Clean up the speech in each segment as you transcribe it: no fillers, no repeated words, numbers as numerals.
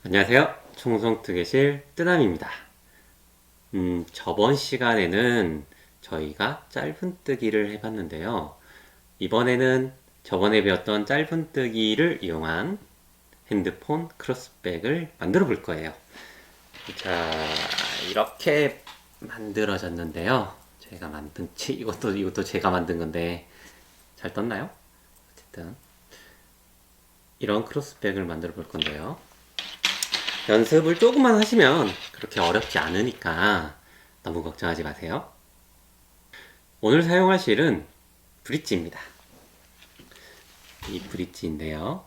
안녕하세요. 총성특례실 뜨남입니다. 저번 시간에는 저희가 짧은뜨기를 해봤는데요. 이번에는 저번에 배웠던 짧은뜨기를 이용한 핸드폰 크로스백을 만들어 볼 거예요. 자, 이렇게 만들어졌는데요. 제가 만든 이것도 제가 만든 건데 잘 떴나요? 어쨌든 이런 크로스백을 만들어 볼 건데요. 연습을 조금만 하시면 그렇게 어렵지 않으니까 너무 걱정하지 마세요. 오늘 사용할 실은 브릿지입니다. 이 브릿지인데요.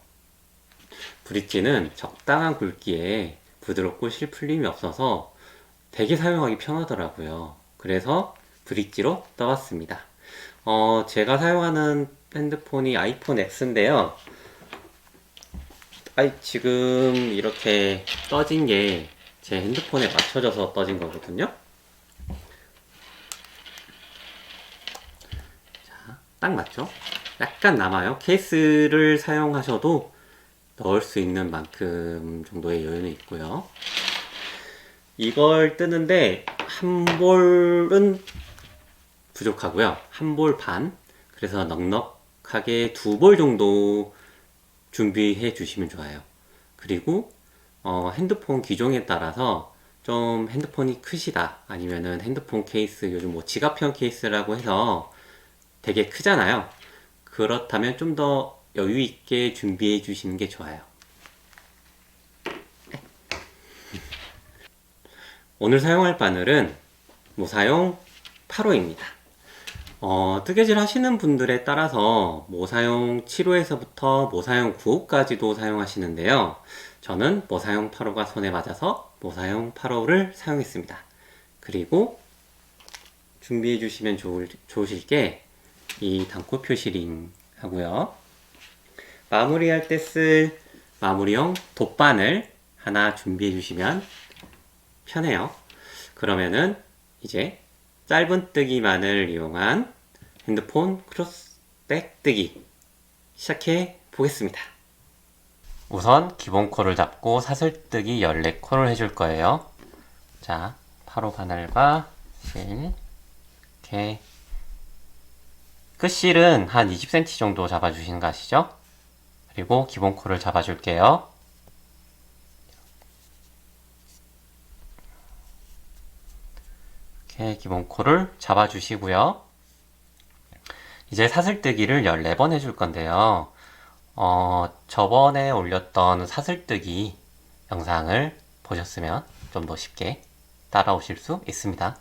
브릿지는 적당한 굵기에 부드럽고 실풀림이 없어서 되게 사용하기 편하더라고요. 그래서 브릿지로 떠봤습니다. 제가 사용하는 핸드폰이 아이폰 X인데요. 지금 이렇게 떠진 게 제 핸드폰에 맞춰져서 떠진 거거든요. 자, 딱 맞죠? 약간 남아요. 케이스를 사용하셔도 넣을 수 있는 만큼 정도의 여유는 있고요. 이걸 뜨는데 한 볼은 부족하고요. 한 볼 반. 그래서 넉넉하게 두 볼 정도 준비해 주시면 좋아요. 그리고 핸드폰 기종에 따라서 좀 핸드폰이 크시다 아니면은 핸드폰 케이스 요즘 뭐 지갑형 케이스라고 해서 되게 크잖아요. 그렇다면 좀 더 여유 있게 준비해 주시는 게 좋아요. 오늘 사용할 바늘은 모사용 8호입니다. 뜨개질 하시는 분들에 따라서 모사용 7호에서부터 모사용 9호까지도 사용하시는데요. 저는 모사용 8호가 손에 맞아서 모사용 8호를 사용했습니다. 그리고 준비해 주시면 좋으실 게 이 단코 표시링 하고요. 마무리할 때 쓸 마무리용 돗바늘 하나 준비해 주시면 편해요. 그러면은 이제 짧은뜨기만을 이용한 핸드폰 크로스백 뜨기 시작해 보겠습니다. 우선 기본 코를 잡고 사슬뜨기 14코를 해줄 거예요. 자, 8호 바늘과 실 이렇게 끝실은 한 20cm 정도 잡아주시는 거 아시죠? 그리고 기본 코를 잡아줄게요. 이렇게 기본 코를 잡아주시고요. 이제 사슬뜨기를 14번 해줄 건데요. 저번에 올렸던 사슬뜨기 영상을 보셨으면 좀 더 쉽게 따라오실 수 있습니다.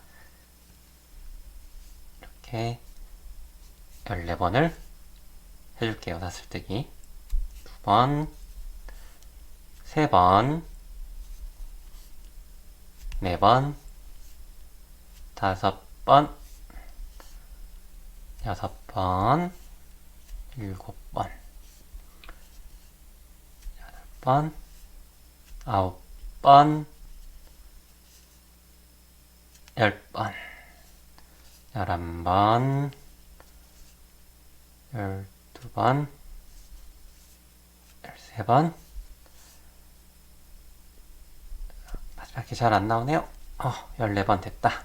이렇게 14번을 해줄게요. 사슬뜨기 2번, 3번, 4번, 5번, 6번, 7번, 8번, 9번, 10번, 11번, 12번, 13번. 마지막에 잘 안 나오네요. 14번 됐다.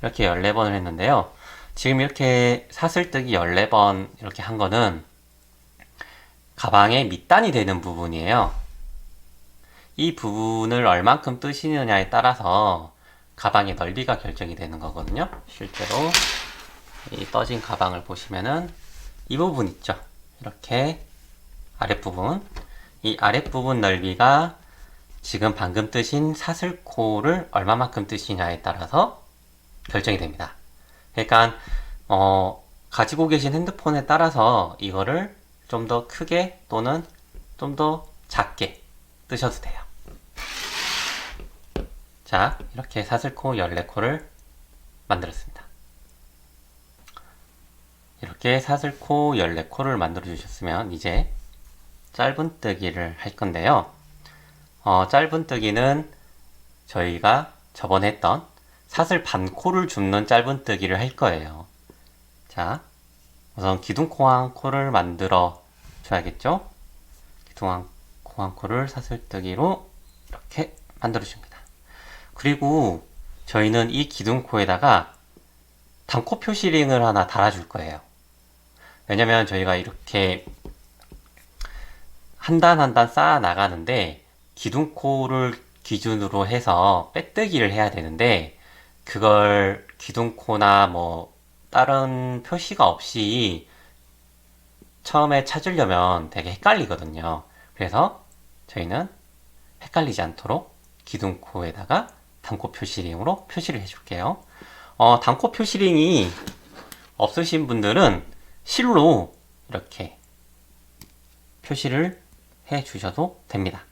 이렇게 14번을 했는데요. 지금 이렇게 사슬뜨기 14번 이렇게 한 거는 가방의 밑단이 되는 부분이에요. 이 부분을 얼만큼 뜨시느냐에 따라서 가방의 넓이가 결정이 되는 거거든요. 실제로 이 떠진 가방을 보시면은 이 부분 있죠. 이렇게 아랫부분, 이 아랫부분 넓이가 지금 방금 뜨신 사슬코를 얼마만큼 뜨시냐에 따라서 결정이 됩니다. 그러니까 가지고 계신 핸드폰에 따라서 이거를 좀 더 크게 또는 좀 더 작게 뜨셔도 돼요. 자, 이렇게 사슬코 14코를 만들었습니다. 이렇게 사슬코 14코를 만들어 주셨으면 이제 짧은뜨기를 할 건데요. 짧은뜨기는 저희가 저번에 했던 사슬 반코를 줍는 짧은뜨기를 할 거예요. 자, 우선 기둥코 한 코를 만들어 줘야겠죠? 기둥코 한 코를 사슬뜨기로 이렇게 만들어줍니다. 그리고 저희는 이 기둥코에다가 단코 표시링을 하나 달아줄 거예요. 왜냐면 저희가 이렇게 한 단 한 단 쌓아 나가는데 기둥코를 기준으로 해서 빼뜨기를 해야 되는데 그걸 기둥코나 뭐 다른 표시가 없이 처음에 찾으려면 되게 헷갈리거든요. 그래서 저희는 헷갈리지 않도록 기둥코에다가 단코 표시링으로 표시를 해줄게요. 단코 표시링이 없으신 분들은 실로 이렇게 표시를 해 주셔도 됩니다.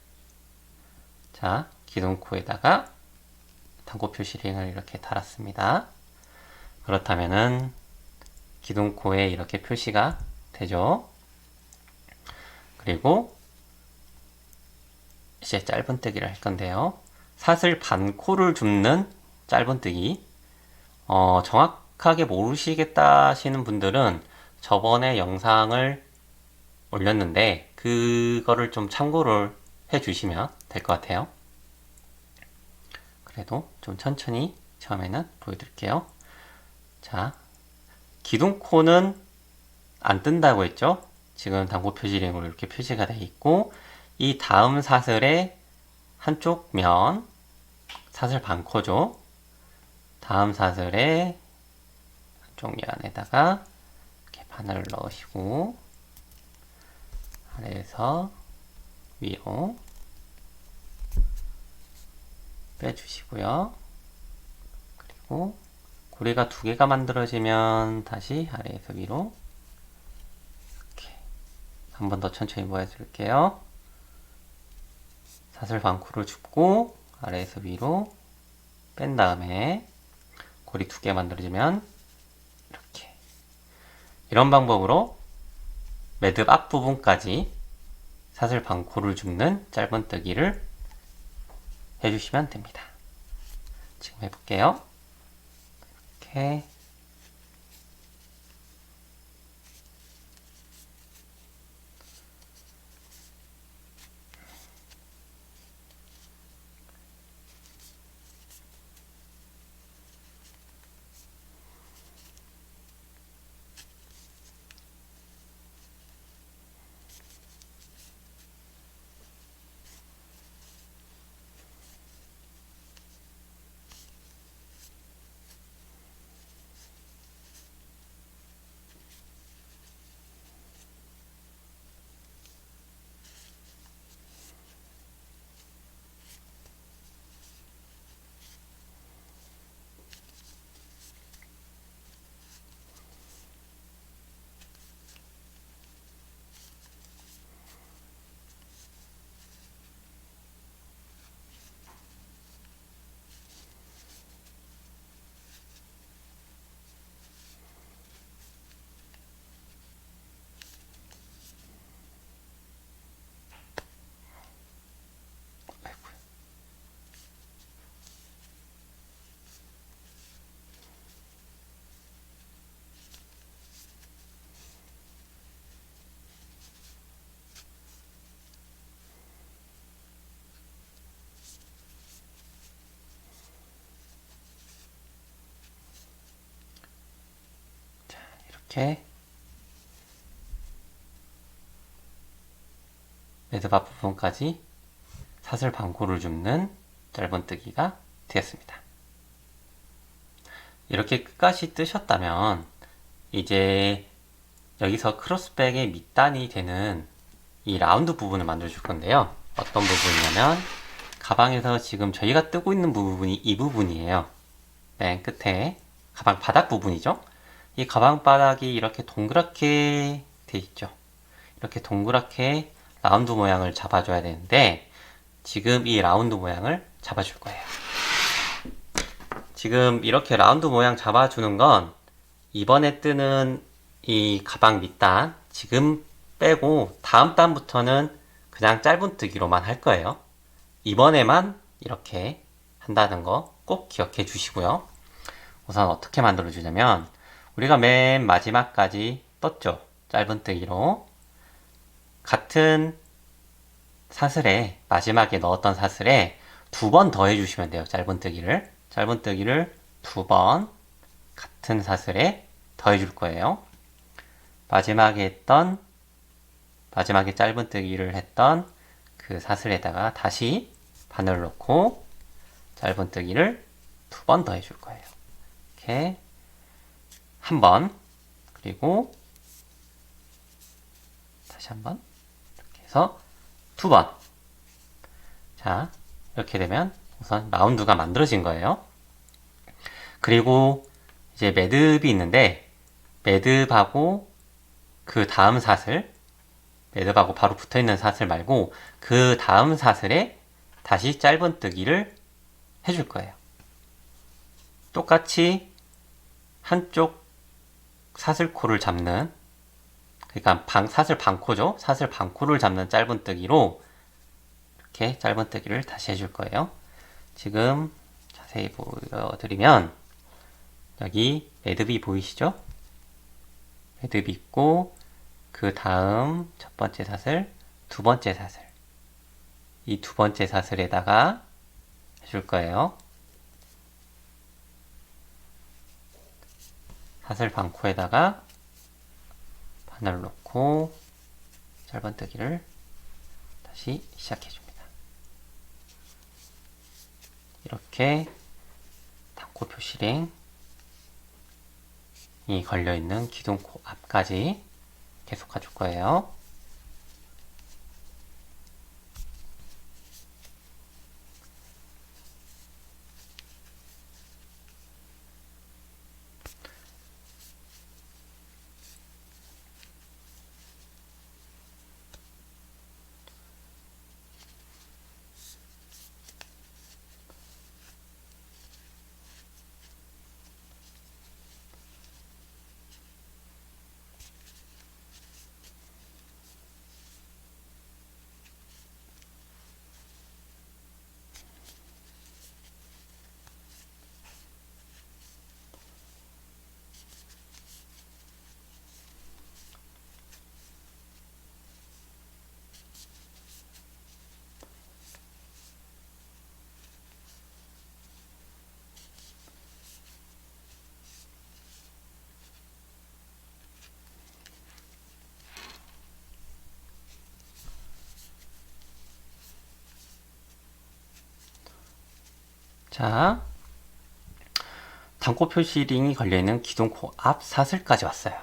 자, 기둥코에다가 단코 표시링을 이렇게 달았습니다. 그렇다면은 기둥코에 이렇게 표시가 되죠. 그리고 이제 짧은뜨기를 할 건데요. 사슬 반코를 줍는 짧은뜨기. 정확하게 모르시겠다 하시는 분들은 저번에 영상을 올렸는데 그거를 좀 참고를 해주시면 될 것 같아요. 그래도 좀 천천히 처음에는 보여드릴게요. 자, 기둥코는 안 뜬다고 했죠? 지금 단코 표시링으로 이렇게 표시가 되어 있고 이 다음 사슬의 한쪽 면 사슬 반코죠. 다음 사슬의 한쪽 면에다가 이렇게 바늘을 넣으시고 아래에서 위로 빼주시고요. 그리고 고리가 두 개가 만들어지면 다시 아래에서 위로 이렇게 한 번 더 천천히 보여드릴게요. 사슬 반코를 줍고 아래에서 위로 뺀 다음에 고리 두 개 만들어지면 이렇게 이런 방법으로 매듭 앞부분까지 사슬 반코를 줍는 짧은뜨기를 해주시면 됩니다. 지금 해볼게요. 이렇게 이렇게 매듭 앞부분까지 사슬 반코를 줍는 짧은뜨기가 되었습니다. 이렇게 끝까지 뜨셨다면 이제 여기서 크로스백의 밑단이 되는 이 라운드 부분을 만들어 줄 건데요. 어떤 부분이냐면 가방에서 지금 저희가 뜨고 있는 부분이 이 부분이에요. 맨 끝에 가방 바닥 부분이죠. 이 가방 바닥이 이렇게 동그랗게 돼 있죠. 이렇게 동그랗게 라운드 모양을 잡아줘야 되는데 지금 이 라운드 모양을 잡아줄 거예요. 지금 이렇게 라운드 모양 잡아주는 건 이번에 뜨는 이 가방 밑단 지금 빼고 다음 단부터는 그냥 짧은뜨기로만 할 거예요. 이번에만 이렇게 한다는 거 꼭 기억해 주시고요. 우선 어떻게 만들어 주냐면 우리가 맨 마지막까지 떴죠. 짧은뜨기로 같은 사슬에 마지막에 넣었던 사슬에 두 번 더 해주시면 돼요. 짧은뜨기를 두 번 같은 사슬에 더 해줄 거예요. 마지막에 짧은뜨기를 했던 그 사슬에다가 다시 바늘 넣고 짧은뜨기를 두 번 더 해줄 거예요. 이렇게 한 번, 그리고 다시 한 번, 이렇게 해서 두 번. 자, 이렇게 되면 우선 라운드가 만들어진 거예요. 그리고 이제 매듭이 있는데, 매듭하고 그 다음 사슬, 매듭하고 바로 붙어 있는 사슬 말고 그 다음 사슬에 다시 짧은뜨기를 해줄 거예요. 똑같이 한쪽 사슬코를 잡는, 그러니까 사슬 반코죠. 사슬 반코를 잡는 짧은뜨기로 이렇게 짧은뜨기를 다시 해줄 거예요. 지금 자세히 보여드리면 여기 매듭이 보이시죠? 매듭이 있고 그 다음 첫 번째 사슬, 두 번째 사슬, 이 두 번째 사슬에다가 해줄 거예요. 사슬 반코에다가 바늘 넣고 짧은뜨기를 다시 시작해줍니다. 이렇게 단코 표시링이 걸려있는 기둥코 앞까지 계속 가줄 거예요. 자, 단코 표시링이 걸려있는 기둥코 앞 사슬까지 왔어요.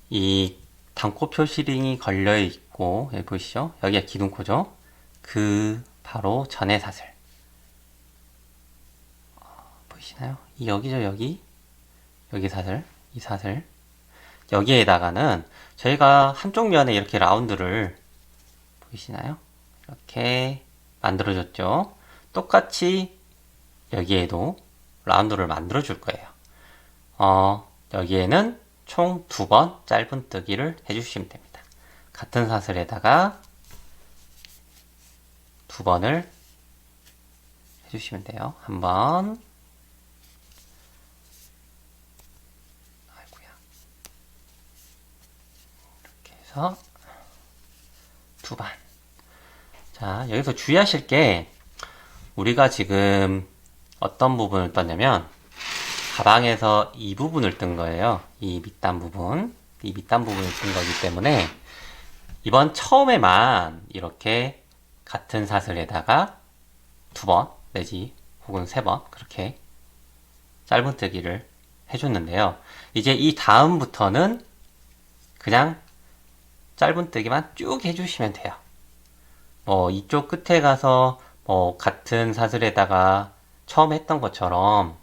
이 단코 표시링이 걸려있고, 여기 보이시죠? 여기가 기둥코죠? 그 바로 전의 사슬. 보이시나요? 여기죠, 여기. 여기 사슬, 이 사슬. 여기에다가는 저희가 한쪽 면에 이렇게 라운드를, 보이시나요? 이렇게 만들어줬죠? 똑같이 여기에도 라운드를 만들어 줄 거예요. 여기에는 총 두 번 짧은뜨기를 해주시면 됩니다. 같은 사슬에다가 두 번을 해주시면 돼요. 한 번, 아이고야, 이렇게 해서 두 번. 자, 여기서 주의하실 게 우리가 지금 어떤 부분을 떴냐면 가방에서 이 부분을 뜬 거예요. 이 밑단 부분을 뜬 거기 때문에 이번 처음에만 이렇게 같은 사슬에다가 두 번 내지 혹은 세 번 그렇게 짧은뜨기를 해줬는데요. 이제 이 다음부터는 그냥 짧은뜨기만 쭉 해주시면 돼요. 이쪽 끝에 가서 같은 사슬에다가 처음 했던 것처럼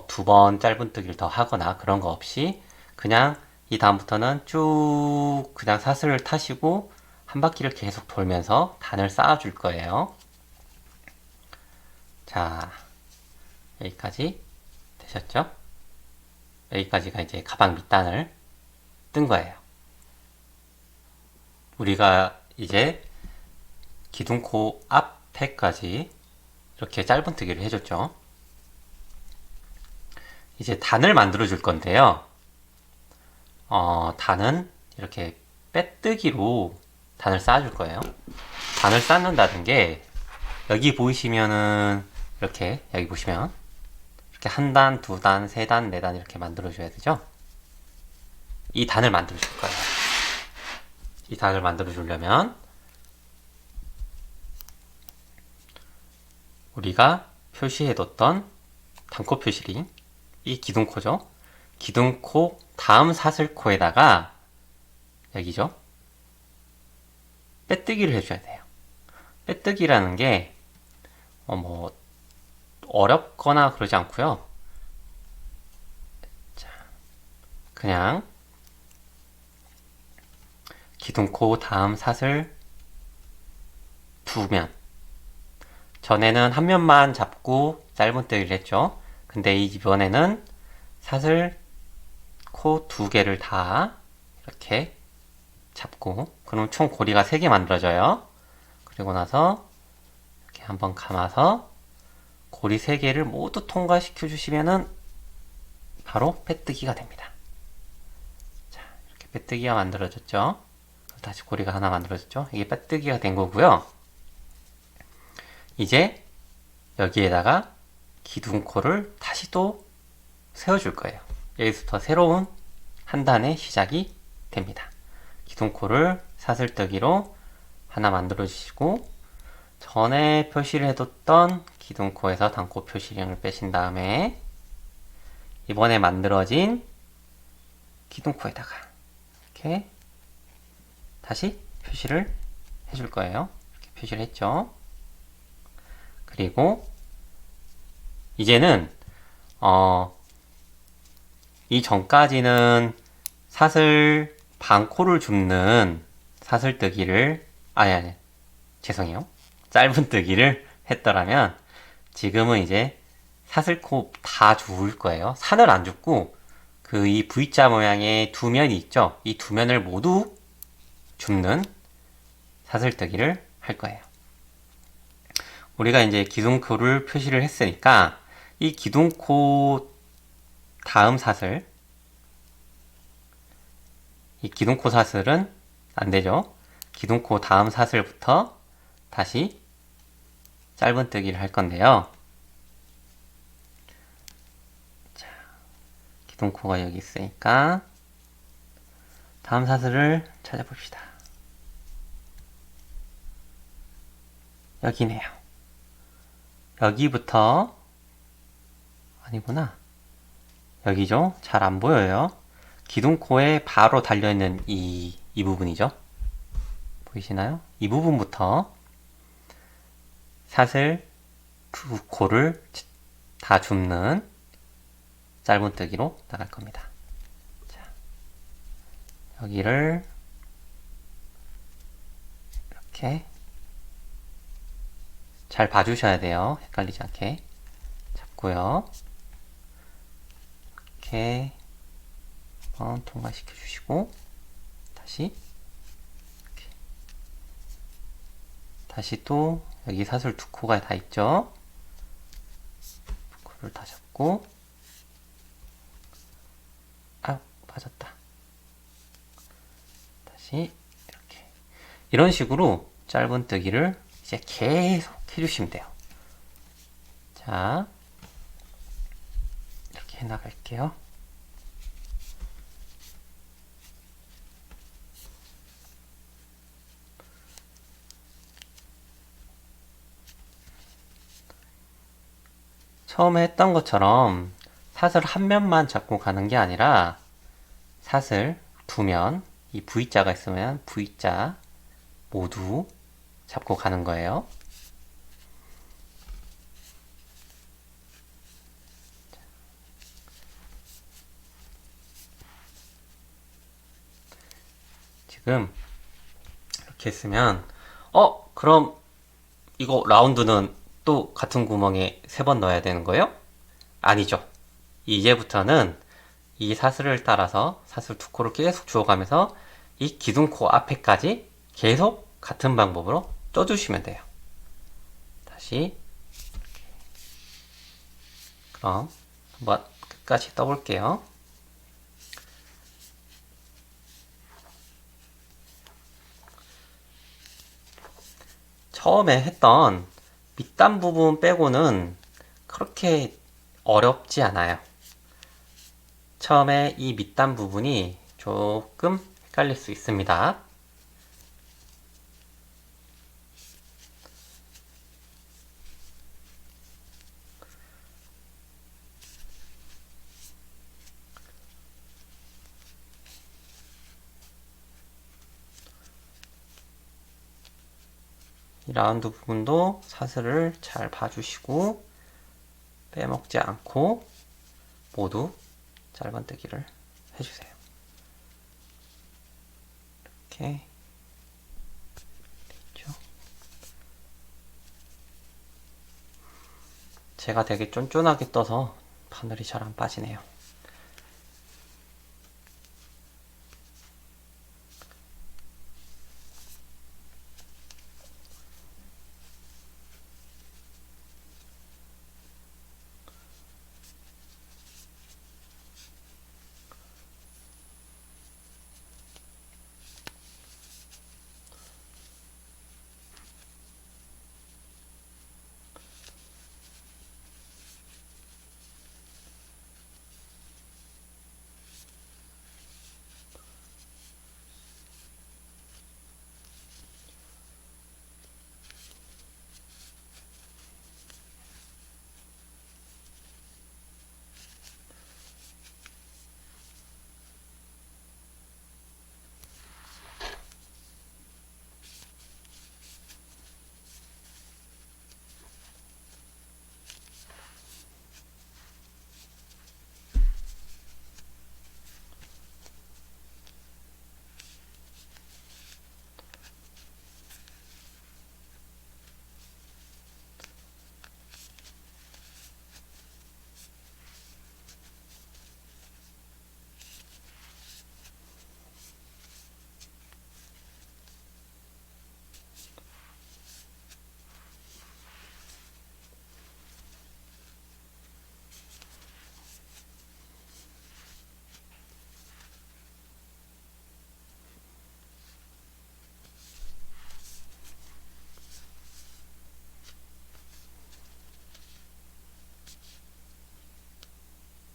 두 번 짧은뜨기를 더 하거나 그런 거 없이 그냥 이 다음부터는 쭉 그냥 사슬을 타시고 한 바퀴를 계속 돌면서 단을 쌓아줄 거예요. 자, 여기까지 되셨죠? 여기까지가 이제 가방 밑단을 뜬 거예요. 우리가 이제 기둥코 앞에까지 이렇게 짧은뜨기를 해줬죠. 이제 단을 만들어 줄 건데요. 단은 이렇게 빼뜨기로 단을 쌓아줄 거예요. 단을 쌓는다는 게 여기 보이시면은 이렇게 여기 보시면 이렇게 한 단, 두 단, 세 단, 네 단 이렇게 만들어줘야 되죠. 이 단을 만들어줄 거예요. 이 단을 만들어주려면 우리가 표시해뒀던 단코 표시링, 이 기둥코죠. 기둥코 다음 사슬코에다가 여기죠. 빼뜨기를 해줘야 돼요. 빼뜨기라는 게 뭐 어렵거나 그러지 않고요. 자, 그냥 기둥코 다음 사슬 두 면. 전에는 한 면만 잡고 짧은뜨기를 했죠. 근데 이번에는 사슬 코 두 개를 다 이렇게 잡고, 그럼 총 고리가 3개 만들어져요. 그리고 나서 이렇게 한번 감아서 고리 3개를 모두 통과시켜 주시면은 바로 빼뜨기가 됩니다. 자, 이렇게 빼뜨기가 만들어졌죠. 다시 고리가 하나 만들어졌죠. 이게 빼뜨기가 된 거고요. 이제 여기에다가 기둥코를 다시 또 세워줄 거예요. 여기서부터 새로운 한 단의 시작이 됩니다. 기둥코를 사슬뜨기로 하나 만들어 주시고, 전에 표시를 해뒀던 기둥코에서 단코 표시령을 빼신 다음에 이번에 만들어진 기둥코에다가 이렇게 다시 표시를 해줄 거예요. 이렇게 표시를 했죠. 그리고 이제는 이 전까지는 사슬 반코를 줍는 사슬뜨기를 아니 죄송해요. 짧은뜨기를 했더라면 지금은 이제 사슬코 다 줄 거예요. 산을 안 줍고 그 이 V자 모양의 두 면이 있죠. 이 두 면을 모두 줍는 사슬뜨기를 할 거예요. 우리가 이제 기둥코를 표시를 했으니까 이 기둥코 다음 사슬, 이 기둥코 사슬은 안 되죠. 기둥코 다음 사슬부터 다시 짧은뜨기를 할 건데요. 자, 기둥코가 여기 있으니까 다음 사슬을 찾아봅시다. 여기네요. 여기부터 아니구나. 여기죠. 잘 안 보여요. 기둥코에 바로 달려있는 이 부분이죠. 보이시나요? 이 부분부터 사슬 두 코를 다 줍는 짧은뜨기로 나갈 겁니다. 자, 여기를 이렇게 잘 봐주셔야 돼요. 헷갈리지 않게 잡고요. 이렇게 한번 통과시켜 주시고 다시 이렇게. 다시 또 여기 사슬 두 코가 다 있죠. 두 코를 다 잡고 빠졌다. 다시 이렇게 이런 식으로 짧은뜨기를 이제 계속 해주시면 돼요. 자, 이렇게 해나갈게요. 처음에 했던 것처럼 사슬 한 면만 잡고 가는 게 아니라 사슬 두 면, 이 V자가 있으면 V자 모두 잡고 가는 거예요. 지금 이렇게 했으면 그럼 이거 라운드는 또 같은 구멍에 3번 넣어야 되는 거예요? 아니죠. 이제부터는 이 사슬을 따라서 사슬 두 코를 계속 주워가면서 이 기둥코 앞에까지 계속 같은 방법으로 떠주시면 돼요. 다시 그럼 한번 끝까지 떠볼게요. 처음에 했던 밑단 부분 빼고는 그렇게 어렵지 않아요. 처음에 이 밑단 부분이 조금 헷갈릴 수 있습니다. 이 라운드 부분도 사슬을 잘 봐주시고 빼먹지 않고 모두 짧은뜨기를 해주세요. 이렇게 됐죠. 제가 되게 쫀쫀하게 떠서 바늘이 잘 안 빠지네요.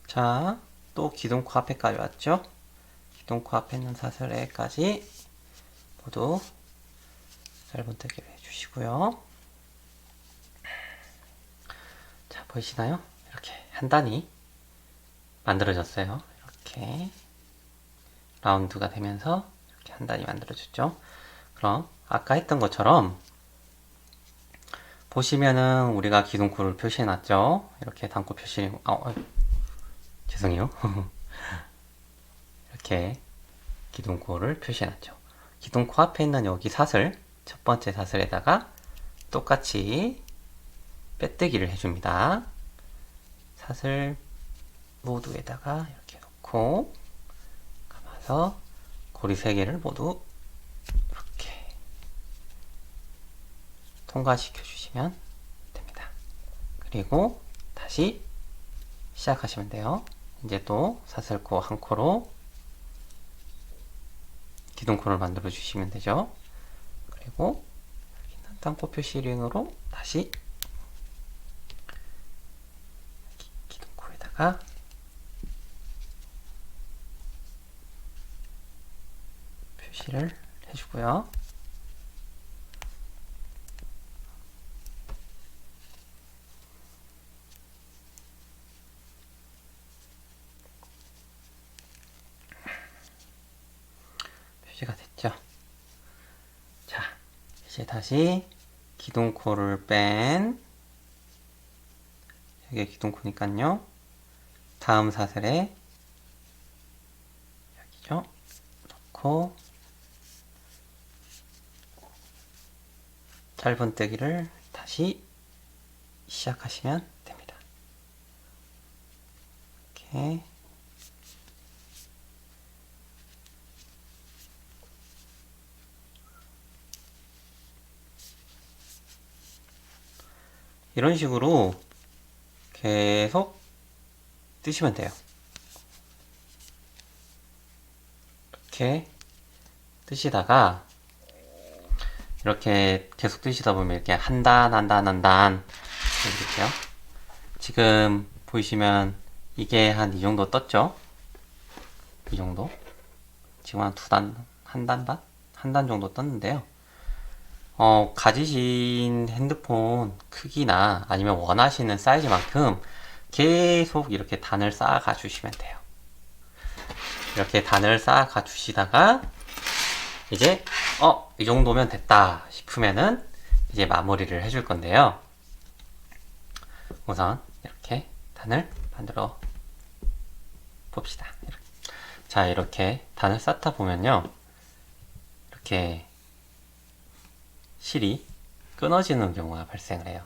자, 또 기둥코 앞에까지 왔죠? 기둥코 앞에 있는 사슬에까지 모두 짧은뜨기를 해주시고요. 자, 보이시나요? 이렇게 한 단이 만들어졌어요. 이렇게 라운드가 되면서 이렇게 한 단이 만들어졌죠. 그럼 아까 했던 것처럼 보시면은 우리가 기둥코를 표시해 놨죠. 이렇게 단코 표시, 죄송해요. 이렇게 기둥코를 표시해 놨죠. 기둥코 앞에 있는 여기 사슬, 첫 번째 사슬에다가 똑같이 빼뜨기를 해줍니다. 사슬 모두에다가 이렇게 놓고 감아서 고리 3개를 모두 이렇게 통과시켜 주시면 됩니다. 그리고 다시 시작하시면 돼요. 이제 또 사슬코 한 코로 기둥코를 만들어 주시면 되죠. 그리고 여기 있는 단코 표시 링으로 다시 기둥코에다가 표시를 해주고요. 표시가 됐죠. 자, 이제 다시 기둥코를 뺀 여기 기둥코니까요. 다음 사슬에 여기죠. 넣고 짧은뜨기를 다시 시작하시면 됩니다. 이렇게 이런 식으로 계속 뜨시면 돼요. 이렇게 뜨시다가 이렇게 계속 뜨시다 보면 이렇게 한 단 해드릴게요. 지금 보이시면 이게 한 이 정도 떴죠? 이 정도. 지금 한 두 단, 한 단 반? 한 단 정도 떴는데요. 가지신 핸드폰 크기나 아니면 원하시는 사이즈만큼 계속 이렇게 단을 쌓아가 주시면 돼요. 이렇게 단을 쌓아가 주시다가 이제 이 정도면 됐다 싶으면은 이제 마무리를 해줄 건데요. 우선 이렇게 단을 만들어 봅시다. 이렇게. 자, 이렇게 단을 쌓다 보면요, 이렇게 실이 끊어지는 경우가 발생을 해요.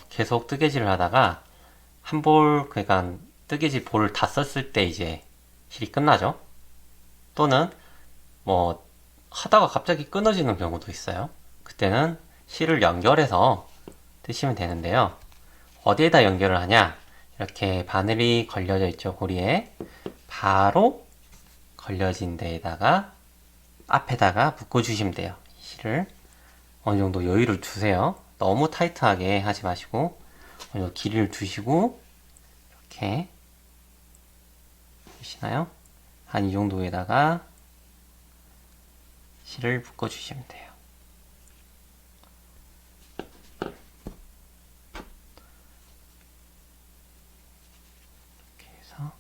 계속 뜨개질을 하다가 그러니까 뜨개질 볼을 다 썼을 때 이제 실이 끝나죠. 또는 뭐 하다가 갑자기 끊어지는 경우도 있어요. 그때는 실을 연결해서 뜨시면 되는데요. 어디에다 연결을 하냐? 이렇게 바늘이 걸려져 있죠, 고리에. 바로 걸려진 데에다가 앞에다가 묶어주시면 돼요. 실을 어느 정도 여유를 주세요. 너무 타이트하게 하지 마시고 어느 정도 길이를 주시고 이렇게 보시나요? 한 이 정도에다가 실을 묶어주시면 돼요. 이렇게 해서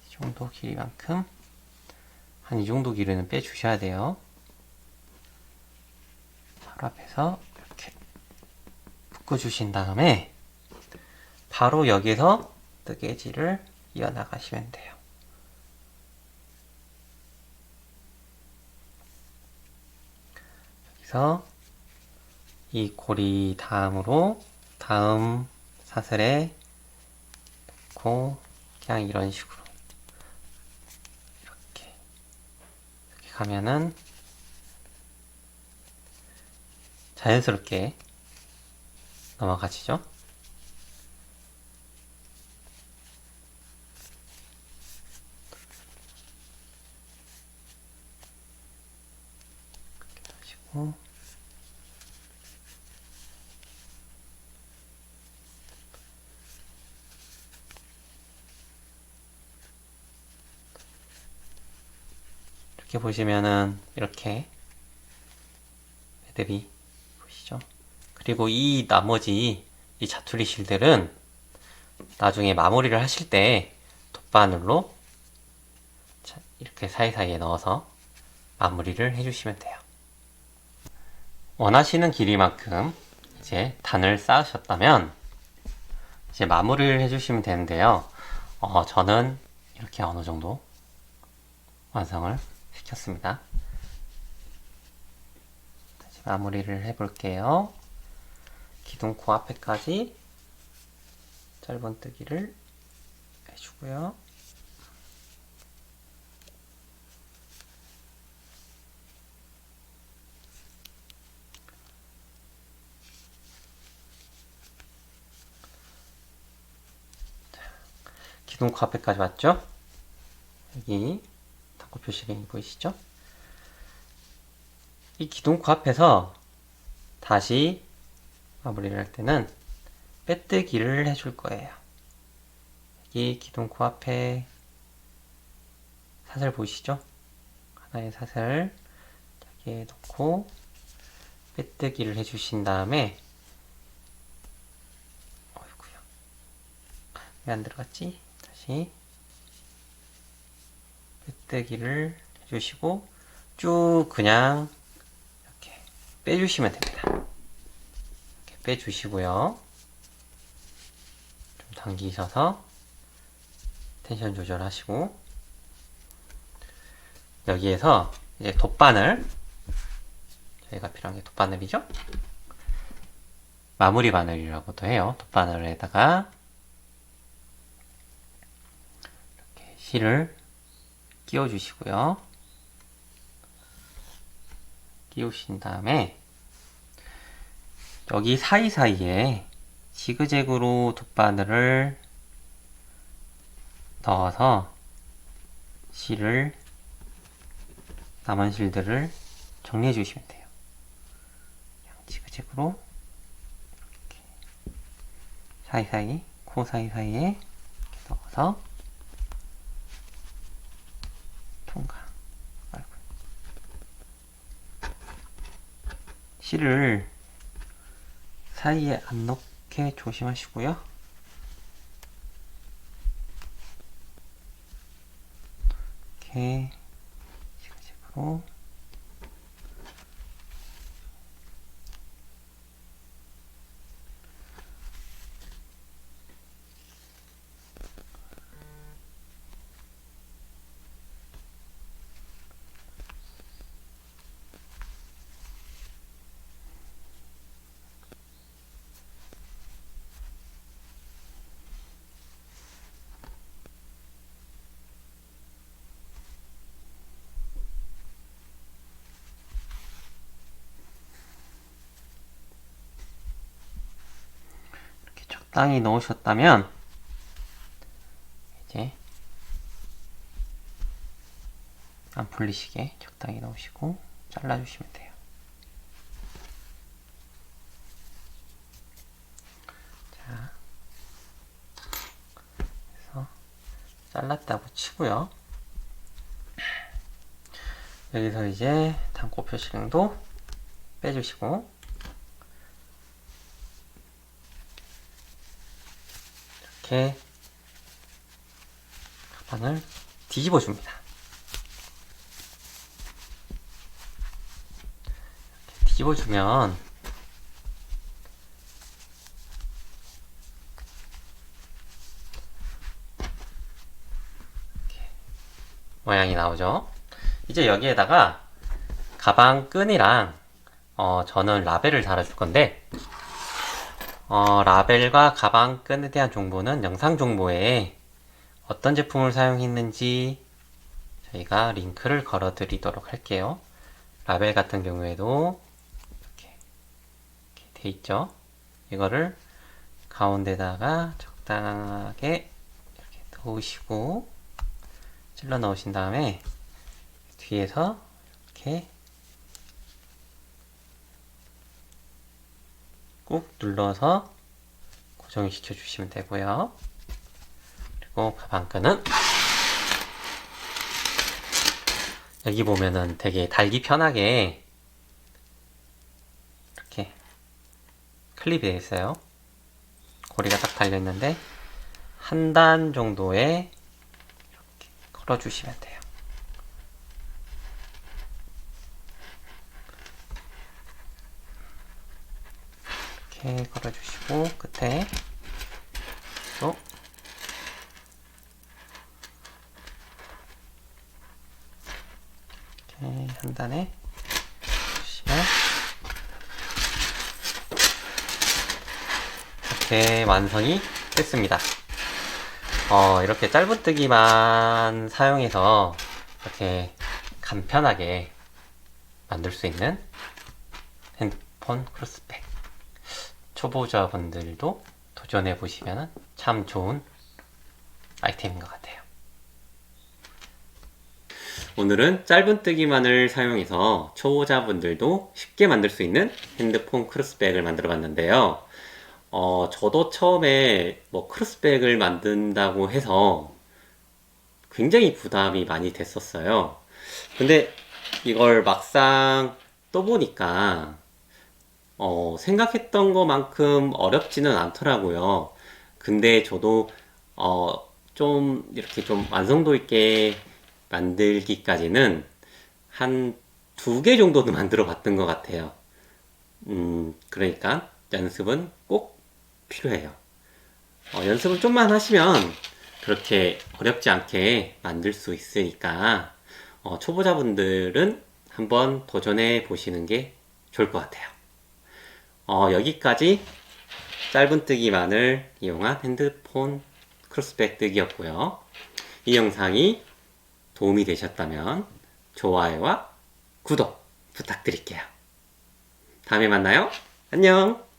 이 정도 길이만큼 한 이 정도 길이는 빼주셔야 돼요. 바로 앞에서 이렇게 묶어주신 다음에 바로 여기서 뜨개질을 이어나가시면 돼요. 여기서 이 고리 다음으로 다음 사슬에 놓고 그냥 이런 식으로 이렇게 가면은 자연스럽게 넘어가시죠. 하시고 이렇게 보시면은 이렇게 애들이 보시죠. 그리고 이 나머지 이 자투리 실들은 나중에 마무리를 하실 때 돗바늘로 이렇게 사이사이에 넣어서 마무리를 해주시면 돼요. 원하시는 길이만큼 이제 단을 쌓으셨다면 이제 마무리를 해주시면 되는데요. 저는 이렇게 어느 정도 완성을 시켰습니다. 다시 마무리를 해볼게요. 기둥 코 앞에까지 짧은뜨기를 해주고요. 기둥 코 앞에까지 왔죠? 여기 닫고 표시링이 보이시죠? 이 기둥 코 앞에서 다시 마무리를 할 때는 빼뜨기를 해줄 거예요. 여기 기둥 코 앞에 사슬 보이시죠? 하나의 사슬 여기에 놓고 빼뜨기를 해주신 다음에 어이구야, 왜 안 들어갔지? 다시 빼뜨기를 해주시고 쭉 그냥 이렇게 빼주시면 됩니다. 이렇게 빼주시고요. 좀 당기셔서 텐션 조절하시고 여기에서 이제 돗바늘, 저희가 필요한 게 돗바늘이죠? 마무리 바늘이라고도 해요. 돗바늘에다가 이렇게 실을 끼워주시고요. 끼우신 다음에 여기 사이사이에 지그재그로 돗바늘을 넣어서 남은 실들을 정리해 주시면 돼요. 지그재그로 이렇게 사이사이, 코 사이사이에 이렇게 넣어서 통과. 실을 사이에 안 넣게 조심하시고요. 이렇게 지그재그로 적당히 넣으셨다면 이제 안 풀리시게 적당히 넣으시고 잘라주시면 돼요. 자, 그래서 잘랐다고 치고요. 여기서 이제 단고 표시등도 빼주시고 이렇게 가방을 뒤집어 줍니다. 뒤집어 주면 모양이 나오죠. 이제 여기에다가 가방 끈이랑 저는 라벨을 달아줄 건데 라벨과 가방 끈에 대한 정보는 영상 정보에 어떤 제품을 사용했는지 저희가 링크를 걸어 드리도록 할게요. 라벨 같은 경우에도 이렇게 돼 있죠. 이거를 가운데다가 적당하게 이렇게 넣으시고 찔러 넣으신 다음에 뒤에서 이렇게 꾹 눌러서 고정을 시켜 주시면 되고요. 그리고 가방끈은 여기 보면은 되게 달기 편하게 이렇게 클립이 되어 있어요. 고리가 딱 달려 있는데 한 단 정도에 이렇게 걸어 주시면 돼요. 이렇게 걸어 주시고 끝에 또 이렇게 한 단에 주시면 이렇게 완성이 됐습니다. 이렇게 짧은뜨기만 사용해서 이렇게 간편하게 만들 수 있는 핸드폰 크로스백, 초보자분들도 도전해 보시면 참 좋은 아이템인 것 같아요. 오늘은 짧은뜨기만을 사용해서 초보자분들도 쉽게 만들 수 있는 핸드폰 크로스백을 만들어 봤는데요. 저도 처음에 크로스백을 만든다고 해서 굉장히 부담이 많이 됐었어요. 근데 이걸 막상 떠보니까 생각했던 것만큼 어렵지는 않더라고요. 근데 저도 좀 이렇게 좀 완성도 있게 만들기까지는 한 2개 정도는 만들어 봤던 것 같아요. 그러니까 연습은 꼭 필요해요. 연습을 좀만 하시면 그렇게 어렵지 않게 만들 수 있으니까 초보자분들은 한번 도전해 보시는 게 좋을 것 같아요. 여기까지 짧은뜨기만을 이용한 핸드폰 크로스백 뜨기였고요. 이 영상이 도움이 되셨다면 좋아요와 구독 부탁드릴게요. 다음에 만나요. 안녕.